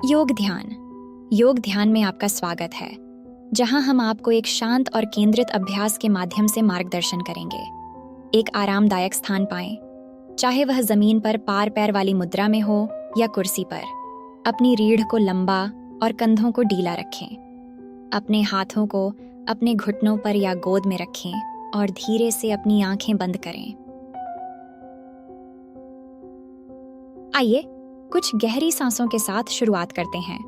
योग ध्यान में आपका स्वागत है, जहां हम आपको एक शांत और केंद्रित अभ्यास के माध्यम से मार्गदर्शन करेंगे। एक आरामदायक स्थान पाएं, चाहे वह जमीन पर पार पैर वाली मुद्रा में हो या कुर्सी पर। अपनी रीढ़ को लंबा और कंधों को ढीला रखें। अपने हाथों को अपने घुटनों पर या गोद में रखें और धीरे से अपनी आंखें बंद करें। आइए कुछ गहरी सांसों के साथ शुरुआत करते हैं।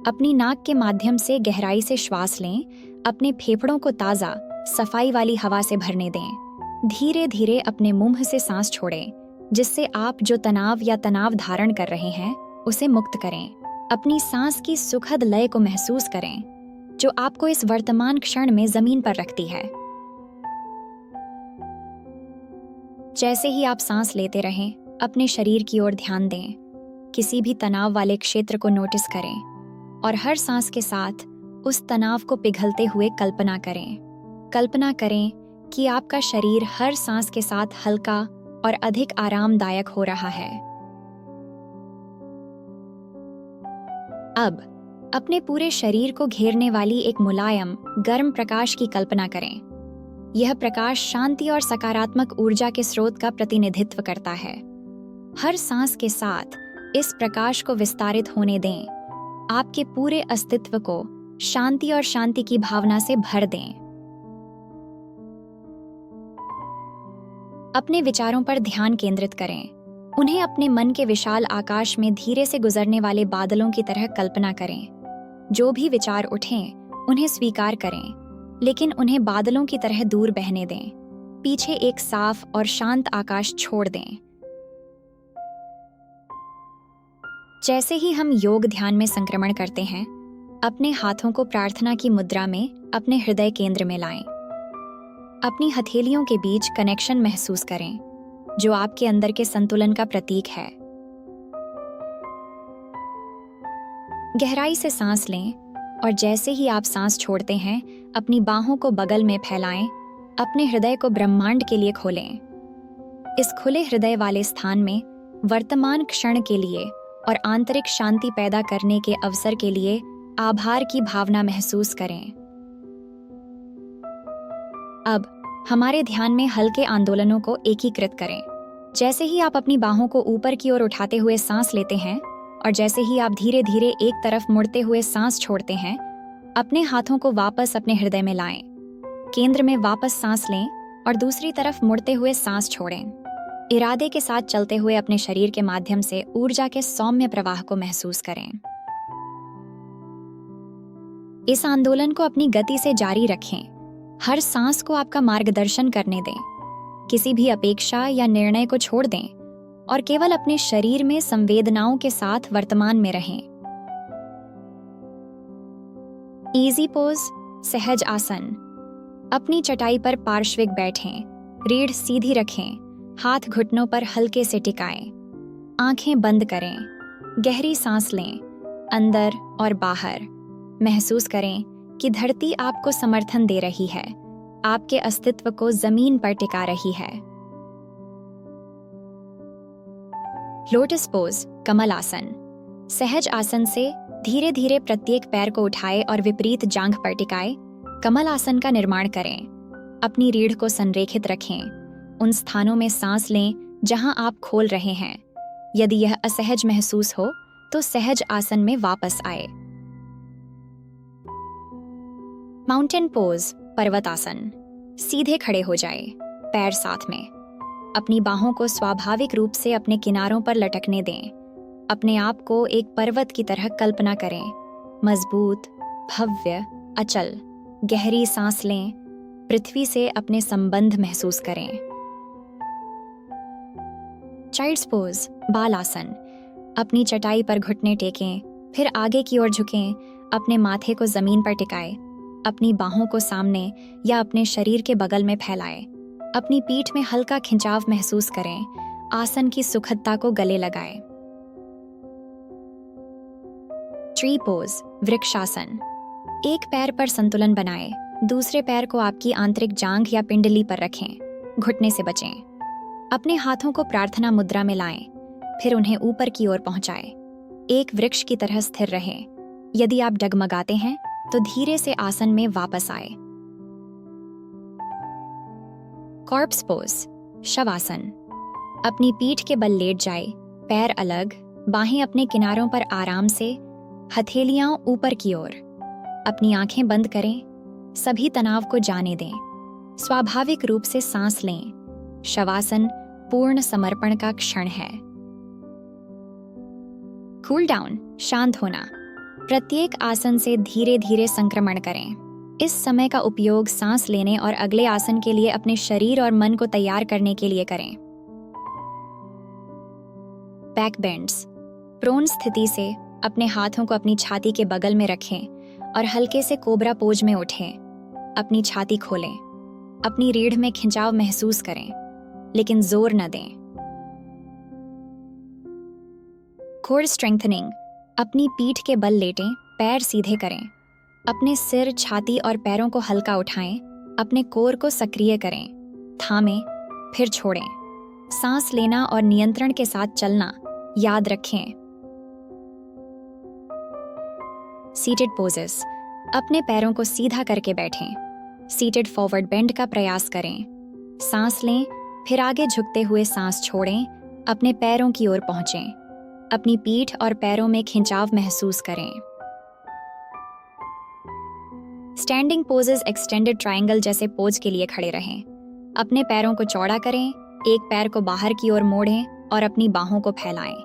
अपनी नाक के माध्यम से गहराई से श्वास लें। अपने फेफड़ों को ताज़ा, सफाई वाली हवा से भरने दें। धीरे धीरे अपने मुंह से सांस छोड़ें, जिससे आप जो तनाव या तनाव धारण कर रहे हैं उसे मुक्त करें। अपनी सांस की सुखद लय को महसूस करें, जो आपको इस वर्तमान क्षण में जमीन पर रखती है। जैसे ही आप सांस लेते रहें, अपने शरीर की ओर ध्यान दें। किसी भी तनाव वाले क्षेत्र को नोटिस करें और हर सांस के साथ उस तनाव को पिघलते हुए कल्पना करें। कल्पना करें कि आपका शरीर हर सांस के साथ हल्का और अधिक आरामदायक हो रहा है। अब अपने पूरे शरीर को घेरने वाली एक मुलायम, गर्म प्रकाश की कल्पना करें। यह प्रकाश शांति और सकारात्मक ऊर्जा के स्रोत का प्रतिनिधित्व करता है। हर सांस के साथ इस प्रकाश को विस्तारित होने दें। आपके पूरे अस्तित्व को शांति और शांति की भावना से भर दें। अपने विचारों पर ध्यान केंद्रित करें। उन्हें अपने मन के विशाल आकाश में धीरे से गुजरने वाले बादलों की तरह कल्पना करें। जो भी विचार उठें, उन्हें स्वीकार करें, लेकिन उन्हें बादलों की तरह दूर बहने दें। पीछे एक साफ और शांत आकाश छोड़ दें। जैसे ही हम योग ध्यान में संक्रमण करते हैं, अपने हाथों को प्रार्थना की मुद्रा में अपने हृदय केंद्र में लाएं। अपनी हथेलियों के बीच कनेक्शन महसूस करें, जो आपके अंदर के संतुलन का प्रतीक है। गहराई से सांस लें और जैसे ही आप सांस छोड़ते हैं, अपनी बाहों को बगल में फैलाएं। अपने हृदय को ब्रह्मांड के लिए खोलें। इस खुले हृदय वाले स्थान में वर्तमान क्षण के लिए और आंतरिक शांति पैदा करने के अवसर के लिए आभार की भावना महसूस करें। अब हमारे ध्यान में हल्के आंदोलनों को एकीकृत करें। जैसे ही आप अपनी बाहों को ऊपर की ओर उठाते हुए सांस लेते हैं और जैसे ही आप धीरे धीरे एक तरफ मुड़ते हुए सांस छोड़ते हैं, अपने हाथों को वापस अपने हृदय में लाएं। केंद्र में वापस सांस लें और दूसरी तरफ मुड़ते हुए सांस छोड़ें। इरादे के साथ चलते हुए अपने शरीर के माध्यम से ऊर्जा के सौम्य प्रवाह को महसूस करें। इस आंदोलन को अपनी गति से जारी रखें। हर सांस को आपका मार्गदर्शन करने दें। किसी भी अपेक्षा या निर्णय को छोड़ दें और केवल अपने शरीर में संवेदनाओं के साथ वर्तमान में रहें। इजी पोज, सहज आसन। अपनी चटाई पर पार्श्विक बैठें। रीढ़ सीधी रखें। हाथ घुटनों पर हल्के से टिकाएं। आंखें बंद करें। गहरी सांस लें, अंदर और बाहर। महसूस करें कि धरती आपको समर्थन दे रही है, आपके अस्तित्व को जमीन पर टिका रही है। लोटस पोज, कमल आसन। सहज आसन से धीरे धीरे प्रत्येक पैर को उठाएं और विपरीत जांघ पर टिकाएं। कमल आसन का निर्माण करें। अपनी रीढ़ को संरेखित रखें। उन स्थानों में सांस लें जहां आप खोल रहे हैं। यदि यह असहज महसूस हो तो सहज आसन में वापस आए। माउंटेन पोज, पर्वत आसन। सीधे खड़े हो जाए, पैर साथ में। अपनी बाहों को स्वाभाविक रूप से अपने किनारों पर लटकने दें। अपने आप को एक पर्वत की तरह कल्पना करें, मजबूत, भव्य, अचल। गहरी सांस लें। पृथ्वी से अपने संबंध महसूस करें। चाइल्ड्स पोज, बाल आसन। अपनी चटाई पर घुटने टेकें, फिर आगे की ओर झुकें। अपने माथे को जमीन पर टिकाएं। अपनी बाहों को सामने या अपने शरीर के बगल में फैलाएं। अपनी पीठ में हल्का खिंचाव महसूस करें। आसन की सुखदता को गले लगाएं। Tree pose, vrikshasana. एक पैर पर संतुलन बनाएं। दूसरे पैर को आपकी आंतरिक जांघ या पिंडली पर रखें। घुटने से बचें। अपने हाथों को प्रार्थना मुद्रा में लाएं, फिर उन्हें ऊपर की ओर पहुंचाएं। एक वृक्ष की तरह स्थिर रहें। यदि आप डगमगाते हैं तो धीरे से आसन में वापस आए। Corps pose, shavasana. अपनी पीठ के बल लेट जाए, पैर अलग, बाहें अपने किनारों पर आराम से, हथेलियां ऊपर की ओर। अपनी आंखें बंद करें, सभी तनाव को जाने दें। स्वाभाविक रूप से सांस लें। शवासन पूर्ण समर्पण का क्षण है। कूल डाउन, शांत होना। प्रत्येक आसन से धीरे धीरे संक्रमण करें। इस समय का उपयोग सांस लेने और अगले आसन के लिए अपने शरीर और मन को तैयार करने के लिए करें। बैक बेंड्स, प्रोन स्थिति से अपने हाथों को अपनी छाती के बगल में रखें और हल्के से कोबरा पोज में उठें। अपनी छाती खोलें, अपनी रीढ़ में खिंचाव महसूस करें, लेकिन जोर न दें। कोर स्ट्रेंथनिंग, अपनी पीठ के बल लेटें, पैर सीधे करें। अपने सिर, छाती और पैरों को हल्का उठाएं। अपने कोर को सक्रिय करें, थामें, फिर छोड़ें। सांस लेना और नियंत्रण के साथ चलना याद रखें। सीटेड पोजेस, अपने पैरों को सीधा करके बैठें। सीटेड फॉरवर्ड बेंड का प्रयास करें। सांस लें, फिर आगे झुकते हुए सांस छोड़ें। अपने पैरों की ओर पहुंचें। अपनी पीठ और पैरों में खिंचाव महसूस करें। स्टैंडिंग पोजेस, एक्सटेंडेड ट्रायंगल जैसे पोज के लिए खड़े रहें। अपने पैरों को चौड़ा करें, एक पैर को बाहर की ओर मोड़ें और अपनी बाहों को फैलाएं।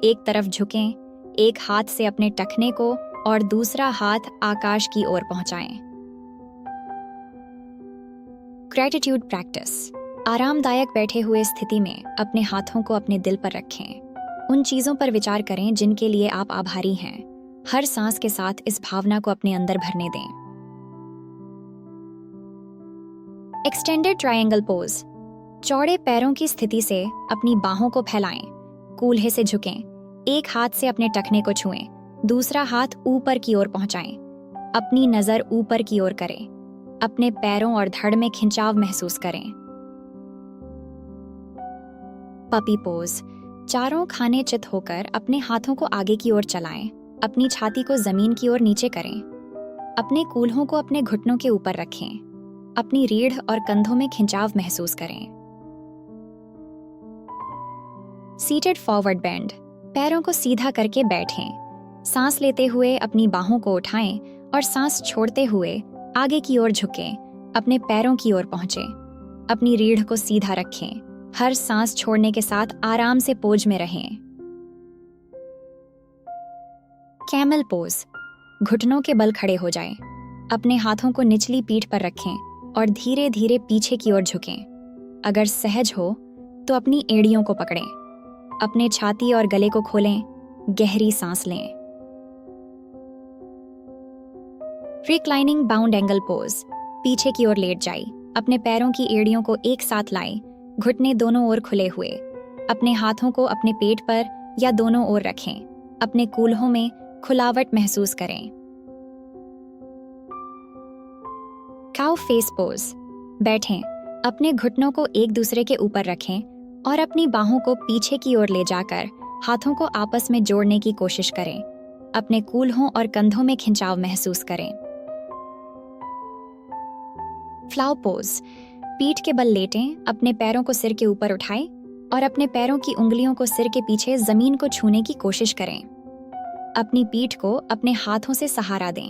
एक तरफ झुकें, एक हाथ से अपने टखने को और दूसरा हाथ आकाश की ओर पहुंचाएं। ग्रैटिट्यूड प्रैक्टिस, आरामदायक बैठे हुए स्थिति में अपने हाथों को अपने दिल पर रखें। उन चीजों पर विचार करें जिनके लिए आप आभारी हैं। हर सांस के साथ इस भावना को अपने अंदर भरने दें। एक्सटेंडेड ट्रायंगल पोज, चौड़े पैरों की स्थिति से अपनी बाहों को फैलाएं। कूल्हे से झुकें, एक हाथ से अपने टखने को छुएं, दूसरा हाथ ऊपर की ओर पहुंचाएं। अपनी नजर ऊपर की ओर करें। अपने पैरों और धड़ में खिंचाव महसूस करें। पपी पोज, चारों खाने चित होकर अपने हाथों को आगे की ओर चलाएं। अपनी छाती को जमीन की ओर नीचे करें। अपने कूल्हों को अपने घुटनों के ऊपर रखें। अपनी रीढ़ और कंधों में खिंचाव महसूस करें। सीटेड फॉरवर्ड बेंड, पैरों को सीधा करके बैठें। सांस लेते हुए अपनी बाहों को उठाएं और सांस छोड़ते हुए आगे की ओर झुकें। अपने पैरों की ओर पहुंचें। अपनी रीढ़ को सीधा रखें। हर सांस छोड़ने के साथ आराम से पोज में रहें। कैमल पोज, घुटनों के बल खड़े हो जाएं। अपने हाथों को निचली पीठ पर रखें और धीरे धीरे पीछे की ओर झुकें। अगर सहज हो तो अपनी एड़ियों को पकड़ें। अपने छाती और गले को खोलें। गहरी सांस लें। रिक्लाइनिंग बाउंड एंगल पोज, पीछे की ओर लेट जाएं। अपने पैरों की एड़ियों को एक साथ लाएं। घुटने दोनों ओर खुले हुए। अपने हाथों को अपने पेट पर या दोनों ओर रखें। अपने कूल्हों में खुलावट महसूस करें। काउ फेस पोज, बैठें। अपने घुटनों को एक दूसरे के ऊपर रखें और अपनी बाहों को पीछे की ओर ले जाकर हाथों को आपस में जोड़ने की कोशिश करें। अपने कूल्हों और कंधों में खिंचाव महसूस करें। फ्लावर पोज, पीठ के बल लेटें। अपने पैरों को सिर के ऊपर उठाएं और अपने पैरों की उंगलियों को सिर के पीछे जमीन को छूने की कोशिश करें। अपनी पीठ को अपने हाथों से सहारा दें।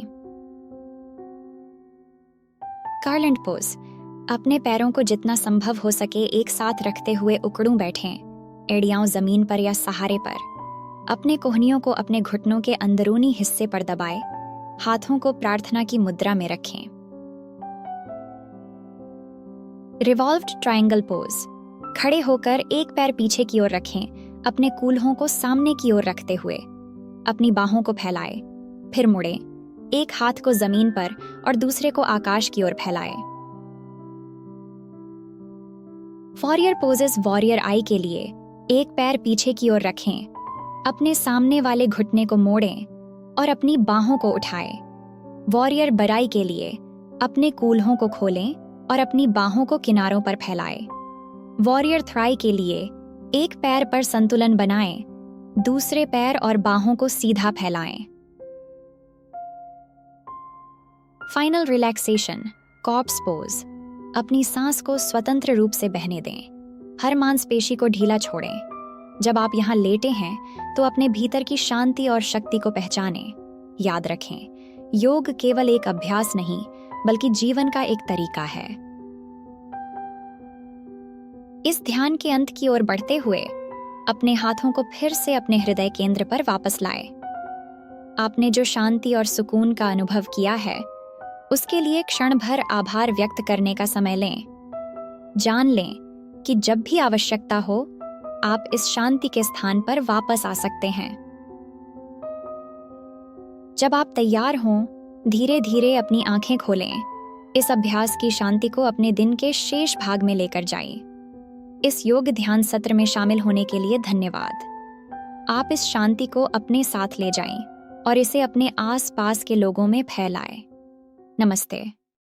गार्लैंड पोज, अपने पैरों को जितना संभव हो सके एक साथ रखते हुए उकड़ूं बैठें। एड़ियां जमीन पर या सहारे पर। अपने कोहनियों को अपने घुटनों के अंदरूनी हिस्से पर दबाएं। हाथों को प्रार्थना की मुद्रा में रखें। रिवॉल्व्ड ट्रायंगल पोज, खड़े होकर एक पैर पीछे की ओर रखें। अपने कूल्हों को सामने की ओर रखते हुए अपनी बाहों को फैलाएं। फिर मुड़ें। एक हाथ को जमीन पर और दूसरे को आकाश की ओर फैलाएं। वॉरियर पोजेस, वॉरियर आई के लिए एक पैर पीछे की ओर रखें। अपने सामने वाले घुटने को मोड़ें और अपनी बाहों को उठाएं। वॉरियर बराई के लिए अपने कूल्हों को खोलें और अपनी बाहों को किनारों पर फैलाएं। वॉरियर थ्राई के लिए एक पैर पर संतुलन बनाएं। दूसरे पैर और बाहों को सीधा फैलाएं। Final relaxation, corps pose. अपनी सांस को स्वतंत्र रूप से बहने दें। हर मांसपेशी को ढीला छोड़ें। जब आप यहाँ लेटे हैं तो अपने भीतर की शांति और शक्ति को पहचानें। याद रखें, योग केवल एक अभ्यास नहीं बल्कि जीवन का एक तरीका है। इस ध्यान के अंत की ओर बढ़ते हुए अपने हाथों को फिर से अपने हृदय केंद्र पर वापस लाएं। आपने जो शांति और सुकून का अनुभव किया है उसके लिए क्षण भर आभार व्यक्त करने का समय लें। जान लें कि जब भी आवश्यकता हो आप इस शांति के स्थान पर वापस आ सकते हैं। जब आप तैयार हों, धीरे धीरे अपनी आंखें खोलें। इस अभ्यास की शांति को अपने दिन के शेष भाग में लेकर जाएं। इस योग ध्यान सत्र में शामिल होने के लिए धन्यवाद। आप इस शांति को अपने साथ ले जाएं और इसे अपने आस-पास के लोगों में फैलाएं। नमस्ते।